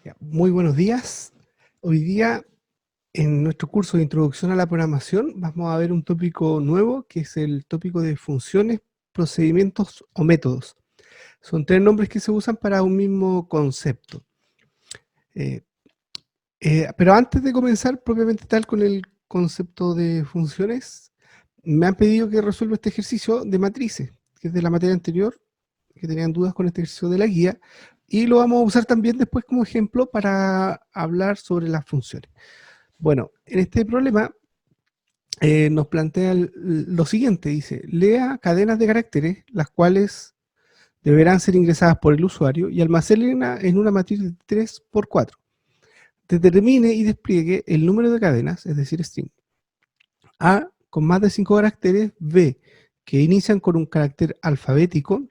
Ya, muy buenos días. Hoy día, en nuestro curso de Introducción a la Programación, vamos a ver un tópico nuevo, que es el tópico de funciones, procedimientos o métodos. Son tres nombres que se usan para un mismo concepto. Eh, pero antes de comenzar propiamente tal con el concepto de funciones, me han pedido que resuelva este ejercicio de matrices, que es de la materia anterior, que tenían dudas con este ejercicio de la guía, y lo vamos a usar también después como ejemplo para hablar sobre las funciones. Bueno, en este problema nos plantea lo siguiente, dice, lea cadenas de caracteres, las cuales deberán ser ingresadas por el usuario y almacénela en una matriz de 3 por 4. Determine y despliegue el número de cadenas, es decir, string, A con más de 5 caracteres, B que inician con un carácter alfabético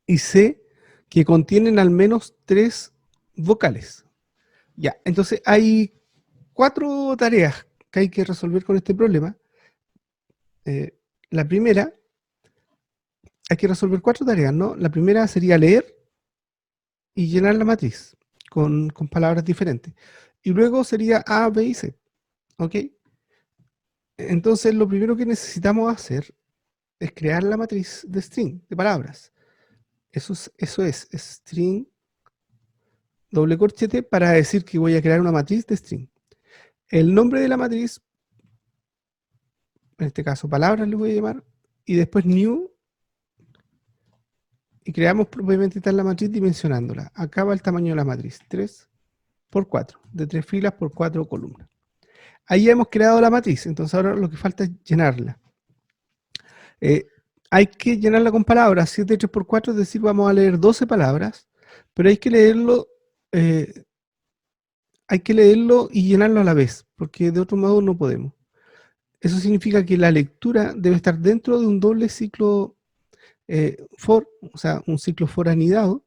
y C que contienen al menos 3 vocales. Ya, entonces hay 4 tareas que hay que resolver con este problema. La primera, hay que resolver 4 tareas, ¿no? La primera sería leer y llenar la matriz con palabras diferentes. Y luego sería A, B y C, ¿ok? Entonces lo primero que necesitamos hacer es crear la matriz de string, de palabras. Eso es string doble corchete para decir que voy a crear una matriz de string. El nombre de la matriz, en este caso palabras le voy a llamar, y después new, y creamos propiamente tal la matriz dimensionándola. Acá va el tamaño de la matriz, 3 por 4, de 3 filas por 4 columnas. Ahí ya hemos creado la matriz, entonces ahora lo que falta es llenarla. Eh, hay que llenarla con palabras, 7 3 por 4, es decir, vamos a leer 12 palabras, pero eh, hay que leerlo y llenarlo a la vez, porque de otro modo no podemos. Eso significa que la lectura debe estar dentro de un doble ciclo for, o sea, un ciclo for anidado,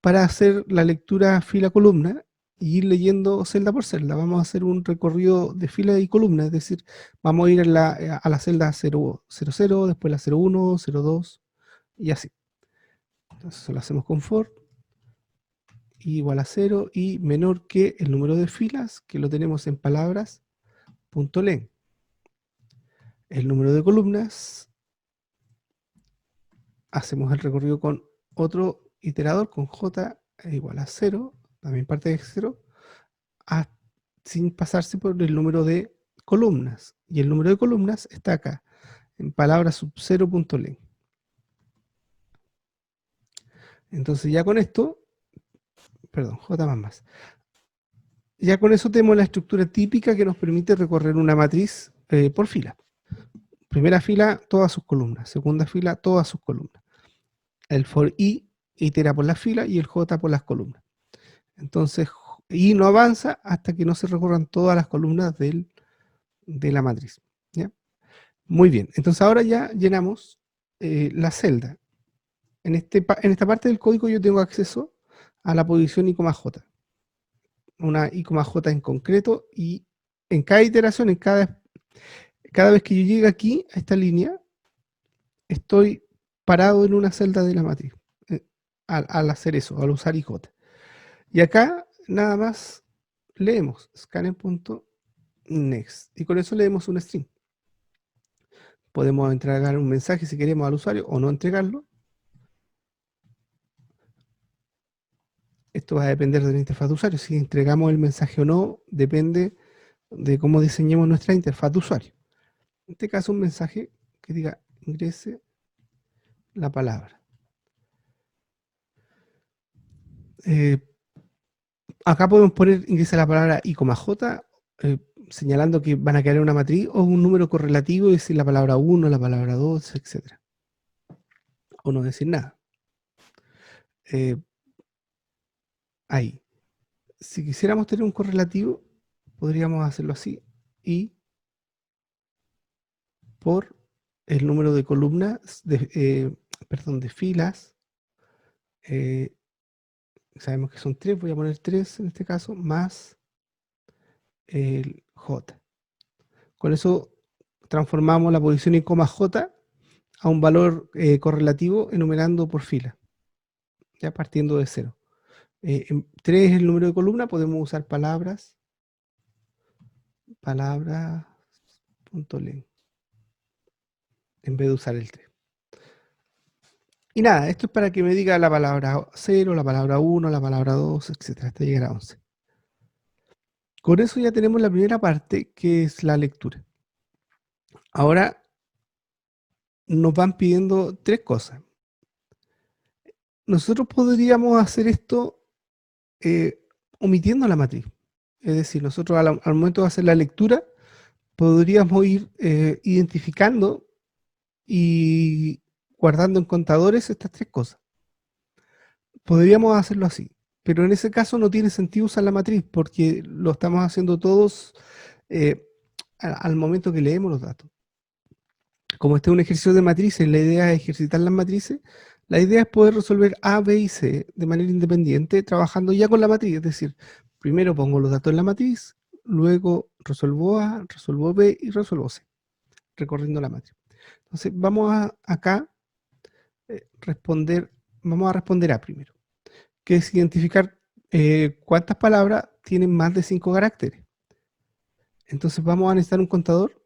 para hacer la lectura fila-columna y ir leyendo celda por celda. Vamos a hacer un recorrido de fila y columna, es decir, vamos a ir a la celda 0, 0, después la 01, 02 y así. Entonces lo hacemos con for, igual a 0 y menor que el número de filas, que lo tenemos en palabras, punto len. El número de columnas, hacemos el recorrido con otro iterador, con j igual a 0, también parte de 0, sin pasarse por el número de columnas. Y el número de columnas está acá, en palabras sub 0.len. Entonces ya con esto, perdón, j más. Ya con eso tenemos la estructura típica que nos permite recorrer una matriz por fila. Primera fila, todas sus columnas. Segunda fila, todas sus columnas. El for i itera por la fila y el j por las columnas. Entonces, i no avanza hasta que no se recorran todas las columnas de la matriz. ¿Ya? Muy bien, entonces ahora ya llenamos la celda. En esta parte del código yo tengo acceso a la posición I,J, una I,J en concreto, y en cada iteración, cada vez que yo llegue aquí, a esta línea, estoy parado en una celda de la matriz, al hacer eso, al usar IJ. Y acá nada más leemos scanner.next, y con eso leemos un string. Podemos entregar un mensaje si queremos al usuario o no entregarlo. Esto va a depender de la interfaz de usuario. Si entregamos el mensaje o no, depende de cómo diseñemos nuestra interfaz de usuario. En este caso, un mensaje que diga ingrese la palabra. Eh, Acá podemos poner ingresa la palabra I,J, señalando que van a crear una matriz o un número correlativo y decir la palabra 1, la palabra 2, etc. O no decir nada. Ahí. Si quisiéramos tener un correlativo, podríamos hacerlo así. Y por el número de columnas, de filas, sabemos que son 3, voy a poner 3 en este caso, más el J. Con eso transformamos la posición I, J a un valor correlativo enumerando por fila, ya partiendo de 0. 3 es el número de columna, podemos usar palabras.len, en vez de usar el 3. Y nada, esto es para que me diga la palabra 0, la palabra 1, la palabra 2, etcétera, hasta llegar a 11. Con eso ya tenemos la primera parte, que es la lectura. Ahora nos van pidiendo 3 cosas. Nosotros podríamos hacer esto omitiendo la matriz. Es decir, nosotros al momento de hacer la lectura, podríamos ir identificando y guardando en contadores estas 3 cosas. Podríamos hacerlo así, pero en ese caso no tiene sentido usar la matriz porque lo estamos haciendo todos eh, al momento que leemos los datos. Como este es un ejercicio de matrices, la idea es ejercitar las matrices, la idea es poder resolver A, B y C de manera independiente, trabajando ya con la matriz, es decir, primero pongo los datos en la matriz, luego resuelvo A, resuelvo B y resuelvo C, recorriendo la matriz. Entonces vamos acá vamos a responder A primero, que es identificar cuántas palabras tienen más de 5 caracteres. Entonces vamos a necesitar un contador,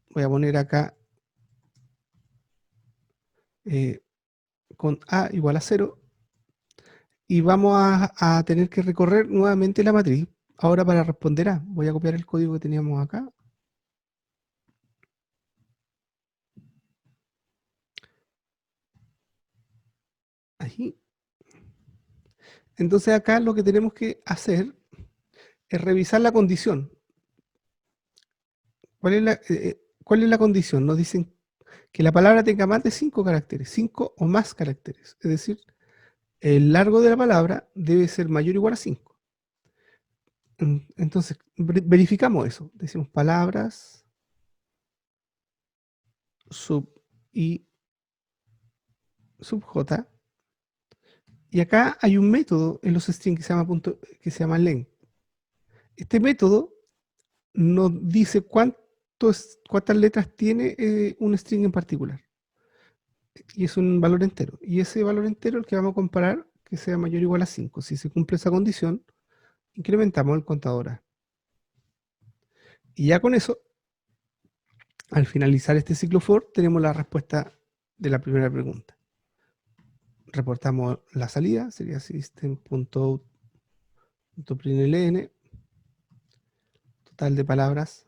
voy a poner acá con A igual a 0, y vamos a tener que recorrer nuevamente la matriz. Ahora para responder A, voy a copiar el código que teníamos acá. Ahí. Entonces acá lo que tenemos que hacer es revisar la condición. ¿Cuál es la condición? Nos dicen que la palabra tenga más de 5 caracteres, 5 o más caracteres. Es decir, el largo de la palabra debe ser mayor o igual a 5. Entonces, verificamos eso. Decimos palabras, sub y sub j. Y acá hay un método en los strings que se llama len. Este método nos dice cuántas letras tiene un string en particular. Y es un valor entero. Y ese valor entero es el que vamos a comparar que sea mayor o igual a 5. Si se cumple esa condición, incrementamos el contador A. Y ya con eso, al finalizar este ciclo for, tenemos la respuesta de la primera pregunta. Reportamos la salida, sería system.out.println, total de palabras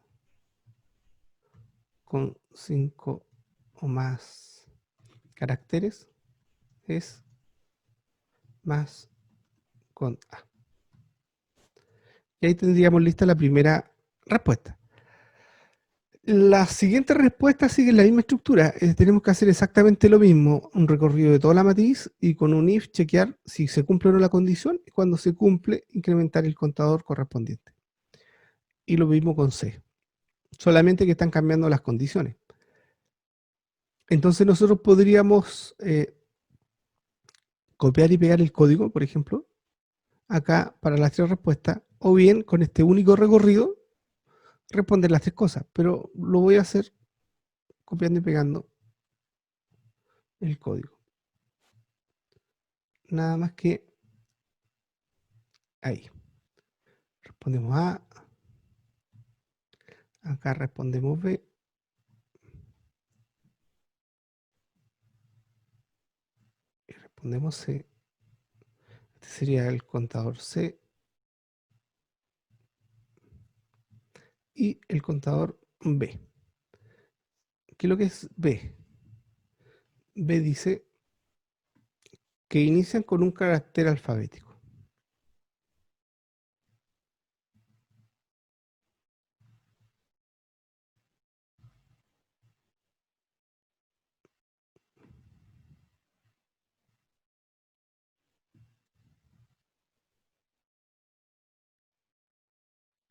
con 5 o más caracteres es más con A. Y ahí tendríamos lista la primera respuesta. Las siguientes respuestas siguen la misma estructura. Tenemos que hacer exactamente lo mismo, un recorrido de toda la matriz y con un if chequear si se cumple o no la condición y cuando se cumple incrementar el contador correspondiente. Y lo mismo con C, solamente que están cambiando las condiciones. Entonces nosotros podríamos copiar y pegar el código, por ejemplo, acá para las 3 respuestas, o bien con este único recorrido responder las 3 cosas, pero lo voy a hacer copiando y pegando el código. Nada más que ahí. Respondemos A, acá respondemos B, y respondemos C. Este sería el contador C y el contador B. ¿Qué es lo que es B? B dice que inician con un carácter alfabético.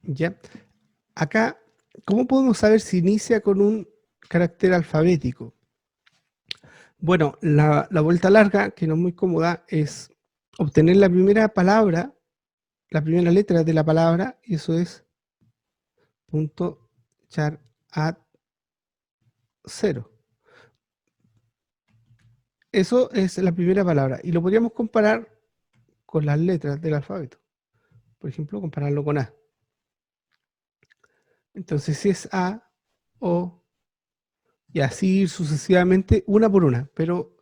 ¿Ya? Acá, ¿cómo podemos saber si inicia con un carácter alfabético? Bueno, la vuelta larga, que no es muy cómoda, es obtener la primera palabra, la primera letra de la palabra, y eso es punto char at 0. Eso es la primera palabra. Y lo podríamos comparar con las letras del alfabeto. Por ejemplo, compararlo con A. Entonces, si es A, O, y así ir sucesivamente, una por una. Pero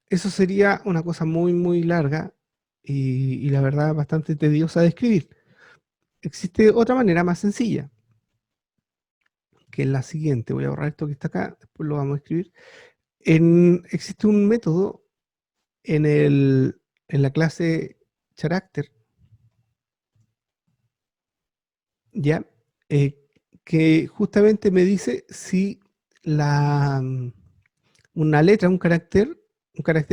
eso sería una cosa muy, muy larga y la verdad bastante tediosa de escribir. Existe otra manera más sencilla, que es la siguiente. Voy a borrar esto que está acá, después lo vamos a escribir. Existe un método en, en la clase character, ¿ya? Eh, que justamente me dice si la, una letra, un carácter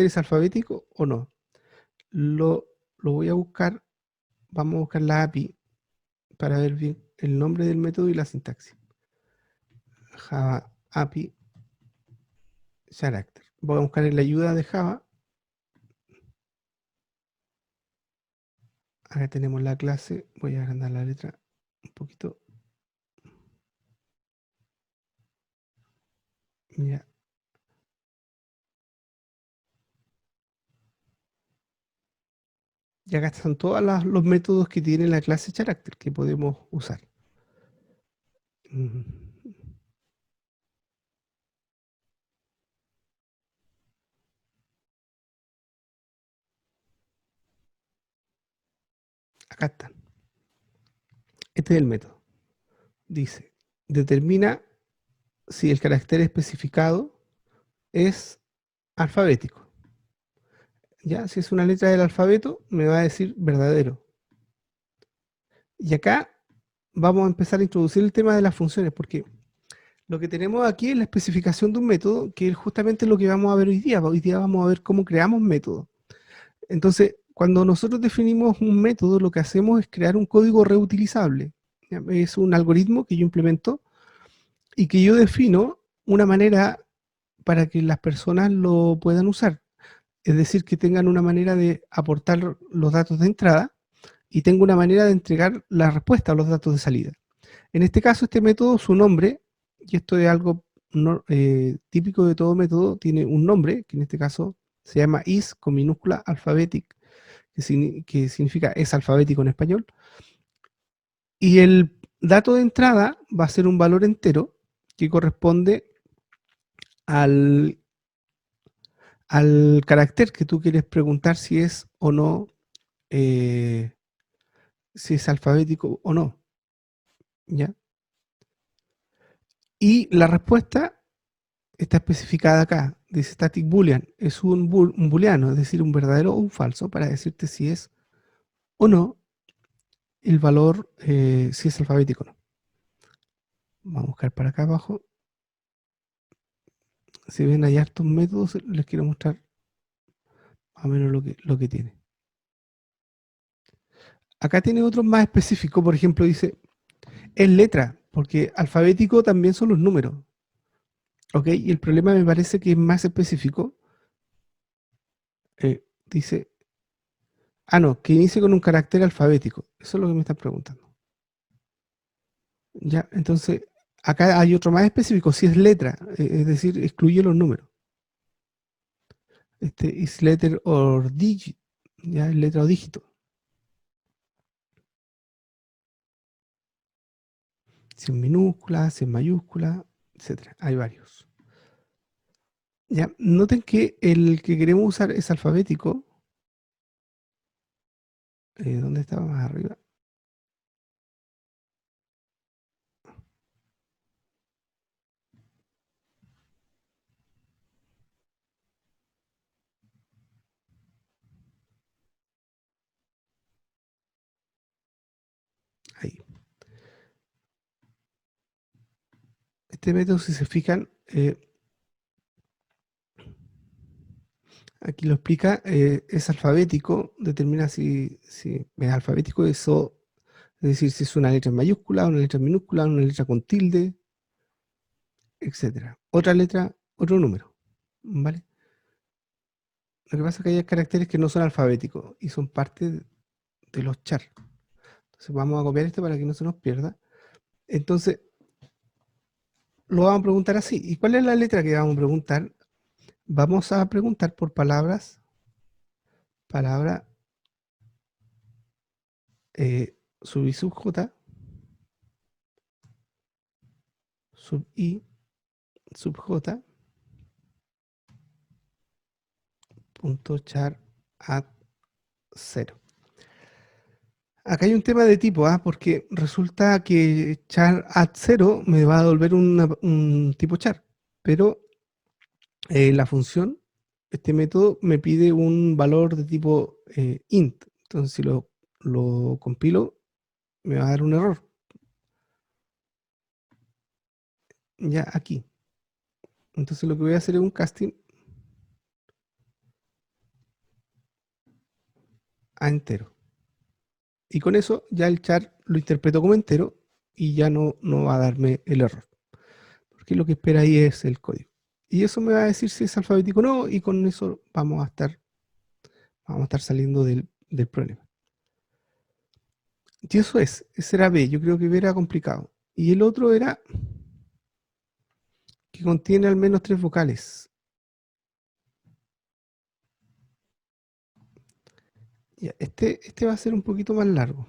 es alfabético o no. Lo voy a buscar, vamos a buscar la API para ver bien el nombre del método y la sintaxis. Java API character. Voy a buscar en la ayuda de Java. Acá tenemos la clase. Voy a agrandar la letra un poquito. Ya. Y acá están todos los métodos que tiene la clase character que podemos usar. Mm, Acá están. Este es el método. Dice, determina si el carácter especificado es alfabético. Ya, si es una letra del alfabeto, me va a decir verdadero. Y acá vamos a empezar a introducir el tema de las funciones, porque lo que tenemos aquí es la especificación de un método, que es justamente lo que vamos a ver hoy día. Hoy día vamos a ver cómo creamos métodos. Entonces, cuando nosotros definimos un método, lo que hacemos es crear un código reutilizable. ¿Ya? Es un algoritmo que yo implemento y que yo defino una manera para que las personas lo puedan usar. Es decir, que tengan una manera de aportar los datos de entrada y tengo una manera de entregar la respuesta a los datos de salida. En este caso, este método, su nombre, y esto es algo típico de todo método, tiene un nombre, que en este caso se llama is con minúscula alphabetic, que significa es alfabético en español, y el dato de entrada va a ser un valor entero que corresponde al, al carácter que tú quieres preguntar si es o no, eh, si es alfabético o no, ¿ya? Y la respuesta está especificada acá, dice static boolean, es un booleano, es decir, un verdadero o un falso, para decirte si es o no el valor, si es alfabético o no. Vamos a buscar para acá abajo. Si ven, hay hartos métodos, les quiero mostrar más o menos lo que tiene. Acá tiene otro más específico, por ejemplo, dice, es letra, porque alfabético también son los números, ¿ok? Y el problema me parece que es más específico. Dice, no, que inicie con un carácter alfabético. Eso es lo que me están preguntando. Ya, entonces, acá hay otro más específico, si es letra, es decir, excluye los números. Este is letter or digit, ya es letra o dígito. Si es minúscula, si es mayúscula, etcétera. Hay varios. Ya, noten que el que queremos usar es alfabético. ¿Dónde estaba más arriba? Ahí. Este método, si se fijan, aquí lo explica, es alfabético, determina si es alfabético, eso, es decir, si es una letra en mayúscula, una letra en minúscula, una letra con tilde, etcétera. Otra letra, otro número, ¿vale? Lo que pasa es que hay caracteres que no son alfabéticos y son parte de los char. Entonces vamos a copiar esto para que no se nos pierda. Entonces, lo vamos a preguntar así. ¿Y cuál es la letra que vamos a preguntar? Vamos a preguntar por palabra sub I sub J, sub I sub J, punto char add 0. Acá hay un tema de tipo, porque resulta que char add 0 me va a devolver un tipo char, pero la función, este método, me pide un valor de tipo int. Entonces, si lo compilo, me va a dar un error. Ya aquí. Entonces, lo que voy a hacer es un casting a entero. Y con eso ya el char lo interpreto como entero y ya no va a darme el error. Porque lo que espera ahí es el código. Y eso me va a decir si es alfabético o no, y con eso vamos a estar saliendo del problema. Y eso ese era B. Yo creo que B era complicado. Y el otro era que contiene al menos 3 vocales. Ya, este va a ser un poquito más largo.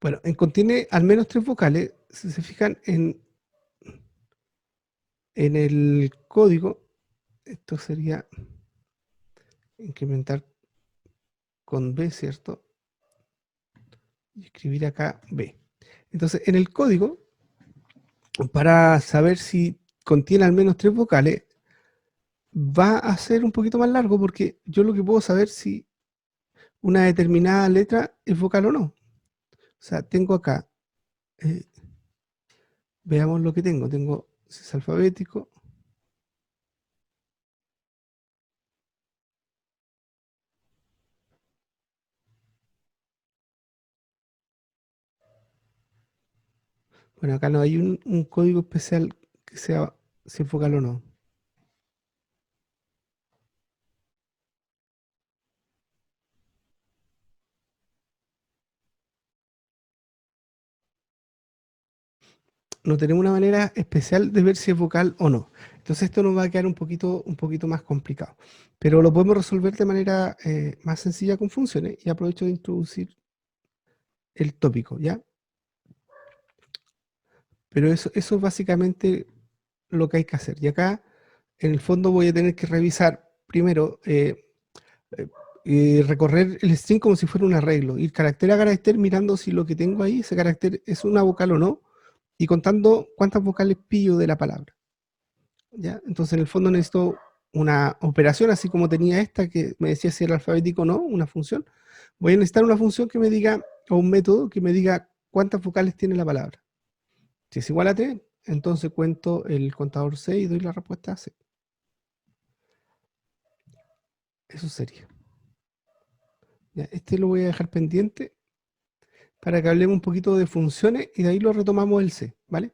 Bueno, contiene al menos 3 vocales. Si se fijan en el código, esto sería incrementar con B, ¿cierto? Y escribir acá B. Entonces, en el código, para saber si contiene al menos 3 vocales, va a ser un poquito más largo porque yo lo que puedo saber si una determinada letra es vocal o no. O sea, tengo acá, eh, veamos lo que tengo. Tengo, si es alfabético, bueno, acá no hay un código especial que sea si es vocal o no. No tenemos una manera especial de ver si es vocal o no. Entonces esto nos va a quedar un poquito más complicado. Pero lo podemos resolver de manera más sencilla con funciones y aprovecho de introducir el tópico, ¿ya? Pero eso es básicamente lo que hay que hacer. Y acá, en el fondo, voy a tener que revisar primero, recorrer el string como si fuera un arreglo, ir carácter a carácter mirando si lo que tengo ahí, ese carácter es una vocal o no, y contando cuántas vocales pillo de la palabra. ¿Ya? Entonces, en el fondo necesito una operación, así como tenía esta, que me decía si era alfabético o no, una función. Voy a necesitar una función que me diga, o un método que me diga cuántas vocales tiene la palabra. Si es igual a 3, entonces cuento el contador 6 y doy la respuesta a 6. Eso sería. Ya, este lo voy a dejar pendiente para que hablemos un poquito de funciones y de ahí lo retomamos el C, ¿vale?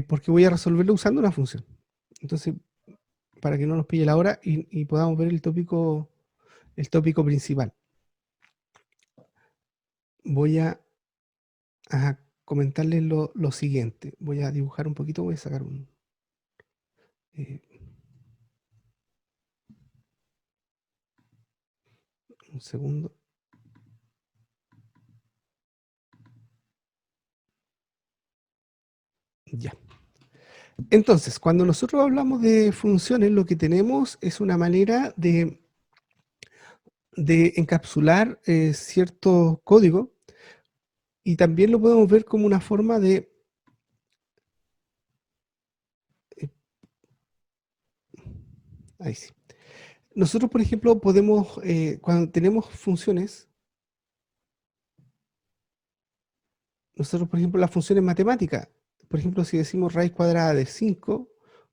Porque voy a resolverlo usando una función. Entonces, para que no nos pille la hora y podamos ver el tópico principal. Voy a comentarles lo siguiente. Voy a dibujar un poquito, voy a sacar eh, un segundo. Ya. Entonces, cuando nosotros hablamos de funciones, lo que tenemos es una manera de encapsular cierto código y también lo podemos ver como una forma de... eh, ahí sí. Nosotros, por ejemplo, podemos, cuando tenemos funciones, nosotros, por ejemplo, las funciones matemáticas, por ejemplo, si decimos raíz cuadrada de 5,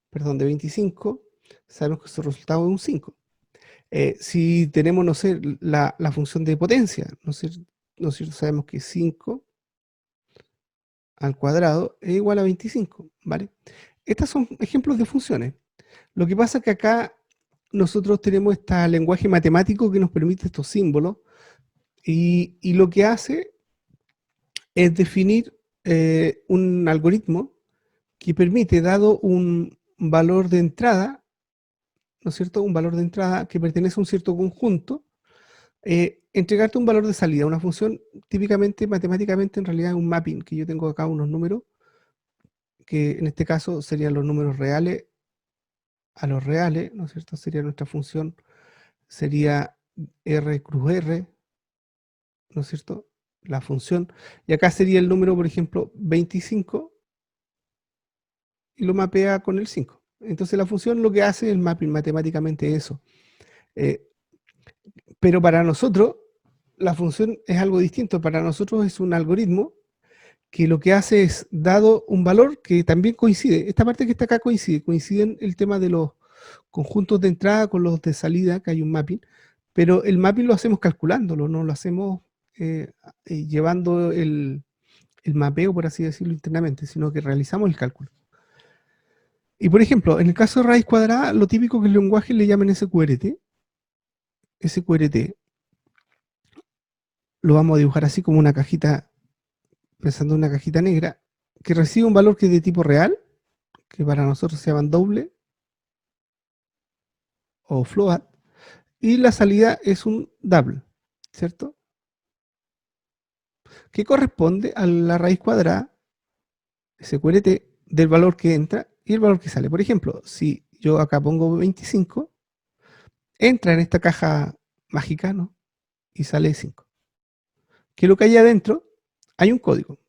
perdón, de 25, sabemos que su resultado es un 5. Si tenemos, no sé, la función de potencia, ¿no es cierto? Sabemos que 5 al cuadrado es igual a 25, ¿vale? Estos son ejemplos de funciones. Lo que pasa es que acá nosotros tenemos este lenguaje matemático que nos permite estos símbolos y lo que hace es definir un algoritmo que permite, dado un valor de entrada, ¿no es cierto? Un valor de entrada que pertenece a un cierto conjunto, entregarte un valor de salida, una función típicamente, matemáticamente, en realidad es un mapping, que yo tengo acá unos números, que en este caso serían los números reales a los reales, ¿no es cierto? Sería nuestra función, sería R cruz R, ¿no es cierto? La función, y acá sería el número, por ejemplo, 25, y lo mapea con el 5. Entonces la función lo que hace el mapping matemáticamente es eso. Eh, pero para nosotros, la función es algo distinto. Para nosotros es un algoritmo que lo que hace es, dado un valor que también coincide, esta parte que está acá coinciden el tema de los conjuntos de entrada con los de salida, que hay un mapping, pero el mapping lo hacemos calculándolo, no lo hacemos llevando el mapeo, por así decirlo, internamente, sino que realizamos el cálculo. Y por ejemplo, en el caso de raíz cuadrada, lo típico que el lenguaje le llaman SQRT. SQRT lo vamos a dibujar así como una cajita, pensando en una cajita negra, que recibe un valor que es de tipo real, que para nosotros se llaman doble o float, y la salida es un double, ¿cierto? Que corresponde a la raíz cuadrada, SQRT, del valor que entra y el valor que sale. Por ejemplo, si yo acá pongo 25, entra en esta caja mágica, ¿no? Y sale 5. ¿Qué es lo que hay adentro? Hay un código.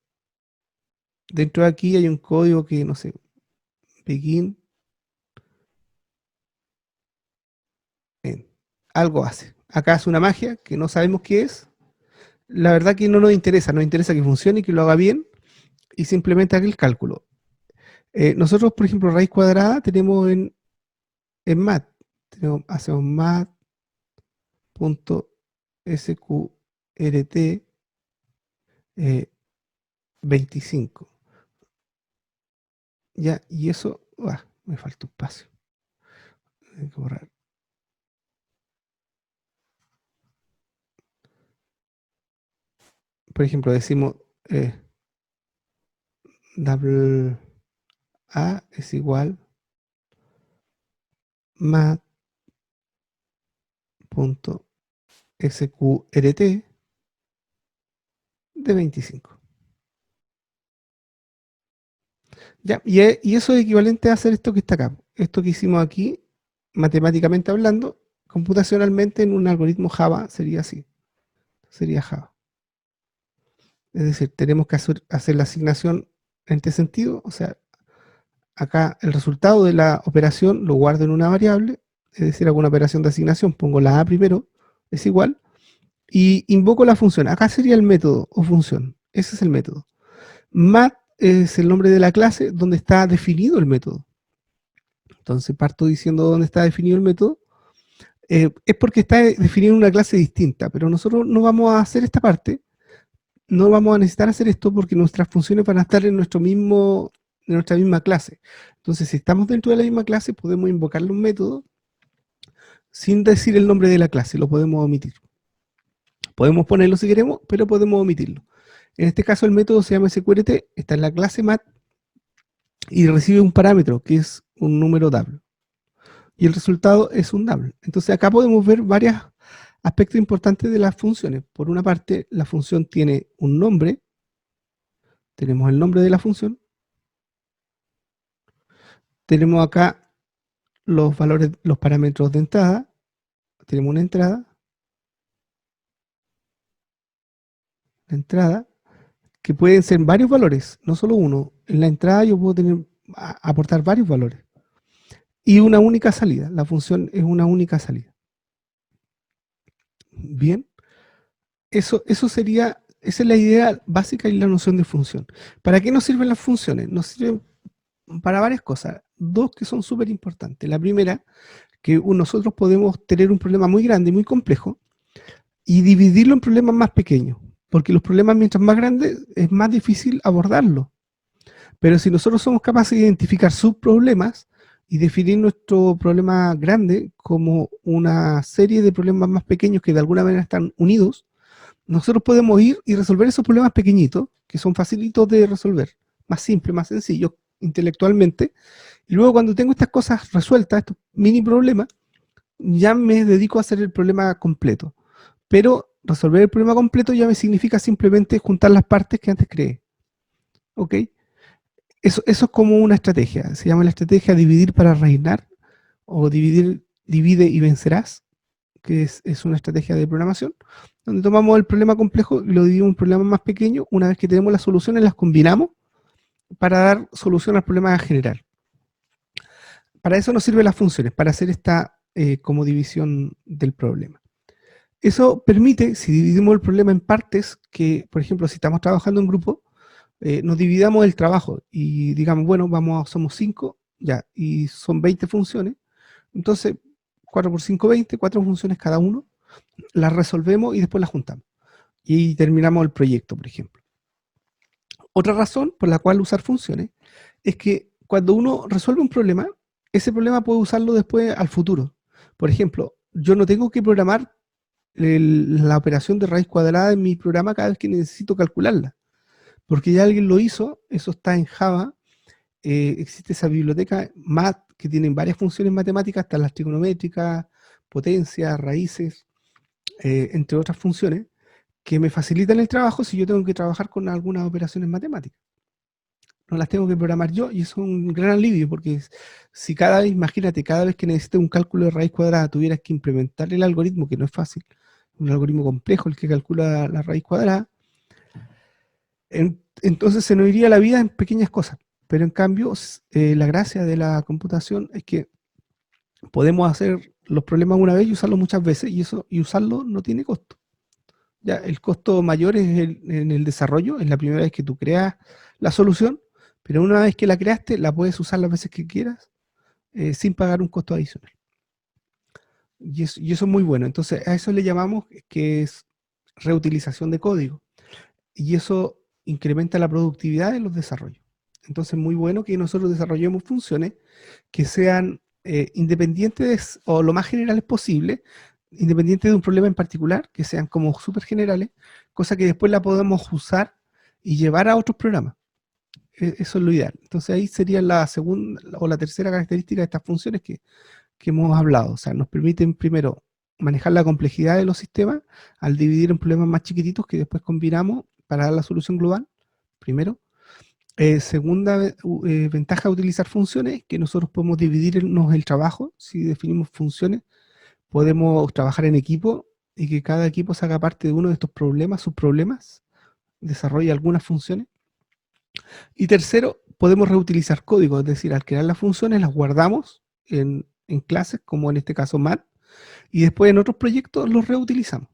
Dentro de aquí hay un código que, no sé, begin, end. Algo hace. Acá hace una magia que no sabemos qué es. La verdad que no nos interesa que funcione y que lo haga bien y simplemente haga el cálculo. Nosotros, por ejemplo, raíz cuadrada tenemos en math. Hacemos math.sqrt 25. Ya, y eso, me falta un espacio. Hay que borrar. Por ejemplo, decimos double A es igual math.sqrt de 25. Ya, y eso es equivalente a hacer esto que está acá. Esto que hicimos aquí, matemáticamente hablando, computacionalmente en un algoritmo Java sería así. Sería Java. Es decir, tenemos que hacer la asignación en este sentido. O sea, acá el resultado de la operación lo guardo en una variable. Es decir, hago una operación de asignación, pongo la A primero, es igual, y invoco la función. Acá sería el método o función. Ese es el método. Math es el nombre de la clase donde está definido el método. Entonces parto diciendo dónde está definido el método. Es porque está definido en una clase distinta, pero nosotros no vamos a hacer esta parte, no vamos a necesitar hacer esto porque nuestras funciones van a estar en nuestra misma clase. Entonces, si estamos dentro de la misma clase, podemos invocarle un método sin decir el nombre de la clase, lo podemos omitir. Podemos ponerlo si queremos, pero podemos omitirlo. En este caso, el método se llama SQRT, está en la clase math y recibe un parámetro que es un número double. Y el resultado es un double. Entonces acá podemos ver varios aspectos importantes de las funciones. Por una parte, la función tiene un nombre, tenemos el nombre de la función, tenemos acá los valores, los parámetros de entrada, tenemos una entrada, que pueden ser varios valores, no solo uno. En la entrada yo puedo aportar varios valores. Y una única salida, la función es una única salida. Bien, eso sería, esa es la idea básica y la noción de función. ¿Para qué nos sirven las funciones? Nos sirven para varias cosas. Dos que son súper importantes. La primera, que nosotros podemos tener un problema muy grande y muy complejo y dividirlo en problemas más pequeños. Porque los problemas mientras más grandes es más difícil abordarlos. Pero si nosotros somos capaces de identificar subproblemas y definir nuestro problema grande como una serie de problemas más pequeños que de alguna manera están unidos, nosotros podemos ir y resolver esos problemas pequeñitos, que son facilitos de resolver, más simples, más sencillos, intelectualmente, y luego cuando tengo estas cosas resueltas, estos mini problemas, ya me dedico a hacer el problema completo. Pero resolver el problema completo ya me significa simplemente juntar las partes que antes creé. ¿Ok? Eso es como una estrategia. Se llama la estrategia dividir para reinar o divide y vencerás, que es una estrategia de programación, donde tomamos el problema complejo y lo dividimos en problemas más pequeños. Una vez que tenemos las soluciones, las combinamos para dar solución al problema general. Para eso nos sirven las funciones, para hacer esta como división del problema. Eso permite, si dividimos el problema en partes, que, por ejemplo, si estamos trabajando en grupo, nos dividamos el trabajo y digamos, bueno, somos 5, ya, y son 20 funciones. Entonces, 4 por 5, 20, 4 funciones cada uno, las resolvemos y después las juntamos. Y terminamos el proyecto, por ejemplo. Otra razón por la cual usar funciones es que cuando uno resuelve un problema, ese problema puede usarlo después al futuro. Por ejemplo, yo no tengo que programar la operación de raíz cuadrada en mi programa cada vez que necesito calcularla, porque ya alguien lo hizo, eso está en Java, existe esa biblioteca MAT que tiene varias funciones matemáticas, hasta las trigonométricas, potencias, raíces, entre otras funciones, que me facilitan el trabajo si yo tengo que trabajar con algunas operaciones matemáticas. No las tengo que programar yo y eso es un gran alivio, porque si cada vez, imagínate, cada vez que necesites un cálculo de raíz cuadrada tuvieras que implementar el algoritmo, que no es fácil, un algoritmo complejo el que calcula la raíz cuadrada, entonces se nos iría la vida en pequeñas cosas. Pero en cambio, la gracia de la computación es que podemos hacer los problemas una vez y usarlos muchas veces, y usarlo no tiene costo. Ya, el costo mayor es en el desarrollo, es la primera vez que tú creas la solución, pero una vez que la creaste, la puedes usar las veces que quieras, sin pagar un costo adicional. Y eso es muy bueno. Entonces, a eso le llamamos que es reutilización de código. Y eso incrementa la productividad de los desarrollos. Entonces, muy bueno que nosotros desarrollemos funciones que sean independientes o lo más generales posible, independientes de un problema en particular, que sean como súper generales, cosa que después la podemos usar y llevar a otros programas. Eso es lo ideal. Entonces ahí sería la segunda o la tercera característica de estas funciones que hemos hablado. O sea, nos permiten primero manejar la complejidad de los sistemas al dividir en problemas más chiquititos que después combinamos para dar la solución global, primero. Segunda ventaja de utilizar funciones, que nosotros podemos dividirnos el trabajo. Si definimos funciones, podemos trabajar en equipo y que cada equipo se haga parte de uno de estos problemas, sus problemas, desarrolle algunas funciones. Y tercero, podemos reutilizar código, es decir, al crear las funciones las guardamos en clases, como en este caso MAT, y después en otros proyectos los reutilizamos.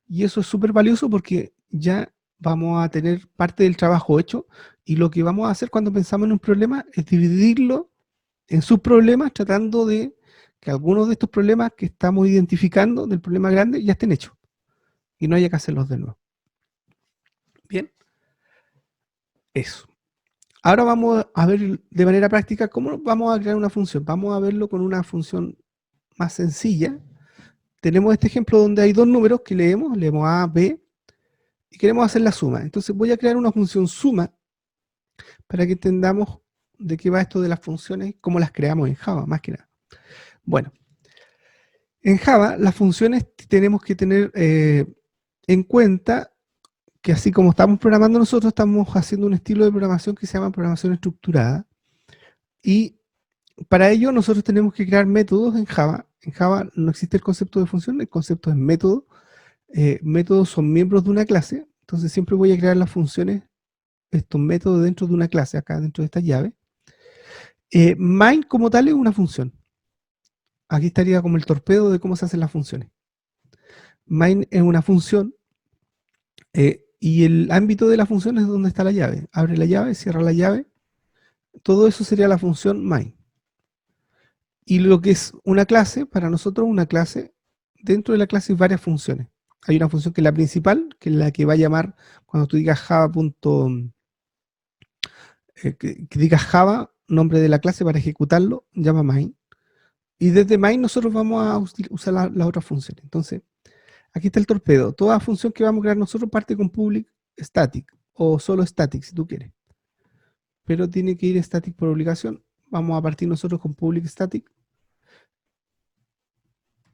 Y eso es súper valioso porque ya vamos a tener parte del trabajo hecho y lo que vamos a hacer cuando pensamos en un problema es dividirlo en subproblemas, tratando de que algunos de estos problemas que estamos identificando del problema grande ya estén hechos y no haya que hacerlos de nuevo. Bien, eso. Ahora vamos a ver de manera práctica cómo vamos a crear una función. Vamos a verlo con una función más sencilla. Tenemos este ejemplo donde hay dos números que leemos A, B, y queremos hacer la suma. Entonces voy a crear una función suma para que entendamos de qué va esto de las funciones, cómo las creamos en Java, más que nada. Bueno, en Java las funciones tenemos que tener en cuenta que así como estamos programando nosotros, estamos haciendo un estilo de programación que se llama programación estructurada. Y para ello nosotros tenemos que crear métodos en Java. En Java no existe el concepto de función, el concepto es método. Métodos son miembros de una clase, entonces siempre voy a crear las funciones, estos métodos dentro de una clase, acá dentro de esta llave. Main como tal es una función. Aquí estaría como el torpedo de cómo se hacen las funciones. Main es una función y el ámbito de la función es donde está la llave. Abre la llave, cierra la llave. Todo eso sería la función main. Y lo que es una clase, para nosotros una clase, dentro de la clase hay varias funciones. Hay una función que es la principal, que es la que va a llamar cuando tú digas Java. Que digas Java, nombre de la clase para ejecutarlo, llama main. Y desde main nosotros vamos a usar las otras funciones. Entonces, aquí está el torpedo. Toda función que vamos a crear nosotros parte con public static o solo static si tú quieres. pero tiene que ir static por obligación. Vamos a partir nosotros con public static.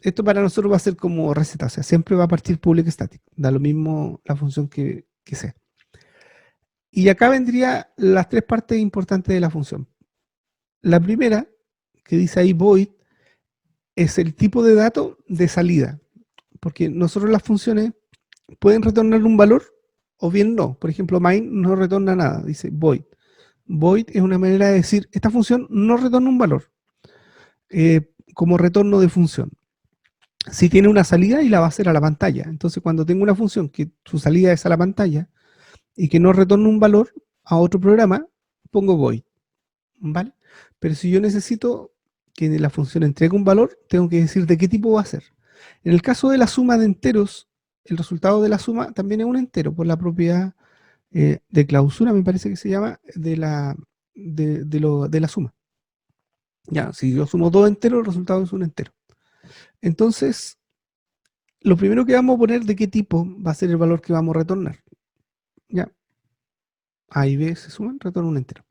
Esto para nosotros va a ser como receta, o sea, siempre va a partir public static, da lo mismo la función que sea. Y acá vendría las tres partes importantes de la función. La primera, que dice ahí void, es el tipo de dato de salida, porque nosotros las funciones pueden retornar un valor o bien no. Por ejemplo, main no retorna nada, dice void. Void es una manera de decir, esta función no retorna un valor como retorno de función. Si tiene una salida y la va a hacer a la pantalla. Entonces, cuando tengo una función que su salida es a la pantalla y que no retorna un valor a otro programa, pongo void, ¿vale? Pero si yo necesito que la función entregue un valor, tengo que decir de qué tipo va a ser. En el caso de la suma de enteros, el resultado de la suma también es un entero por la propiedad de clausura, me parece que se llama, de la suma. Ya, si yo sumo dos enteros, el resultado es un entero. Entonces, lo primero que vamos a poner de qué tipo va a ser el valor que vamos a retornar. Ya, A y B se suman, retorna un entero.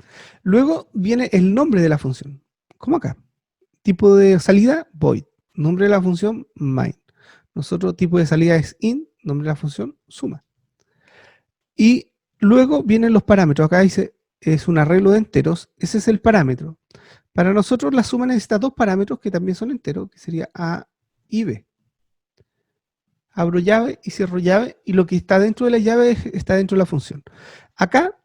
Luego viene el nombre de la función, como acá. Tipo de salida, void. Nombre de la función, main. Nosotros tipo de salida es int, nombre de la función, suma. Y luego vienen los parámetros. Acá dice, es un arreglo de enteros. Ese es el parámetro. Para nosotros la suma necesita dos parámetros que también son enteros, que sería A y B. Abro llave y cierro llave, y lo que está dentro de la llave está dentro de la función. Acá,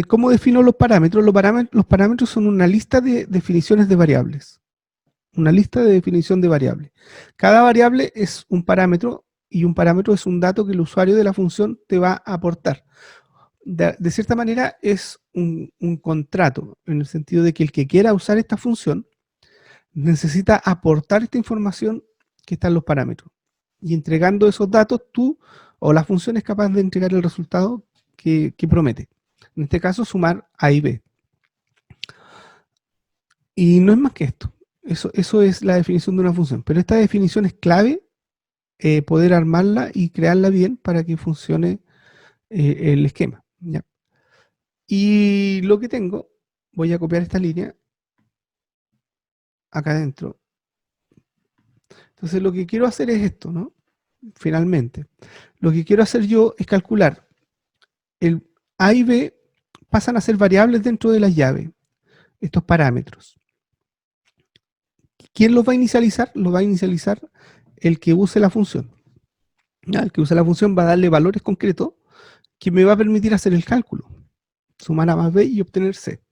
¿cómo defino los parámetros? Los parámetros son una lista de definiciones de variables. Una lista de definición de variables. Cada variable es un parámetro, y un parámetro es un dato que el usuario de la función te va a aportar. De cierta manera es un contrato, en el sentido de que el que quiera usar esta función necesita aportar esta información que está en los parámetros. Y entregando esos datos, tú o la función es capaz de entregar el resultado que promete. En este caso, sumar A y B. Y no es más que esto. Eso es la definición de una función. Pero esta definición es clave, poder armarla y crearla bien para que funcione el esquema. ¿Ya? Y lo que tengo, voy a copiar esta línea acá adentro. Entonces lo que quiero hacer es esto, ¿no? Finalmente. Lo que quiero hacer yo es calcular el A y B pasan a ser variables dentro de la llave, estos parámetros. ¿Quién los va a inicializar? Los va a inicializar el que use la función. ¿Ya? El que use la función va a darle valores concretos que me va a permitir hacer el cálculo. Sumar A más B y obtener C.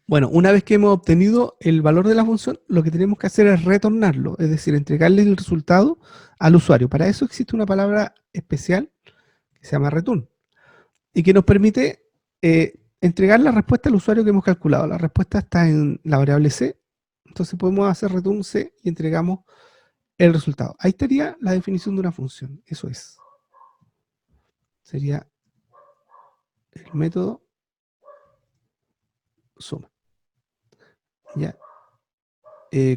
Bueno, una vez que hemos obtenido el valor de la función, lo que tenemos que hacer es retornarlo, es decir, entregarle el resultado al usuario. Para eso existe una palabra especial que se llama return y que nos permite entregar la respuesta al usuario que hemos calculado. La respuesta está en la variable C, entonces podemos hacer return C y entregamos el resultado. Ahí estaría la definición de una función, eso es. Sería el método suma. ¿Ya?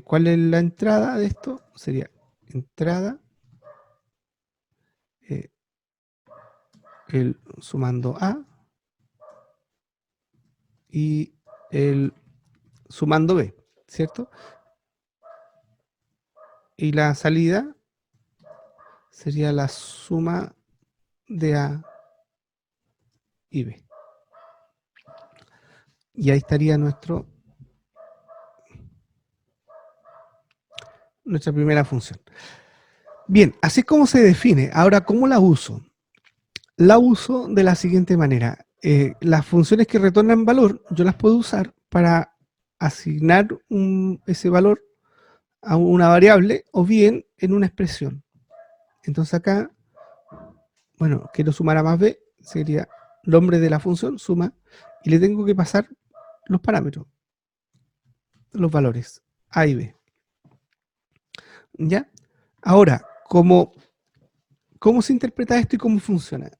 ¿Cuál es la entrada de esto? Sería entrada, el sumando A y el sumando B, ¿cierto? Y la salida sería la suma de A y B. Y ahí estaría nuestra primera función. Bien, así es como se define. Ahora, ¿cómo la uso? La uso de la siguiente manera. Las funciones que retornan valor, yo las puedo usar para asignar ese valor a una variable o bien en una expresión. Entonces acá, bueno, quiero sumar a más b, sería nombre de la función, suma, y le tengo que pasar los parámetros, los valores, a y b. ¿Ya? Ahora, ¿cómo se interpreta esto y cómo funciona?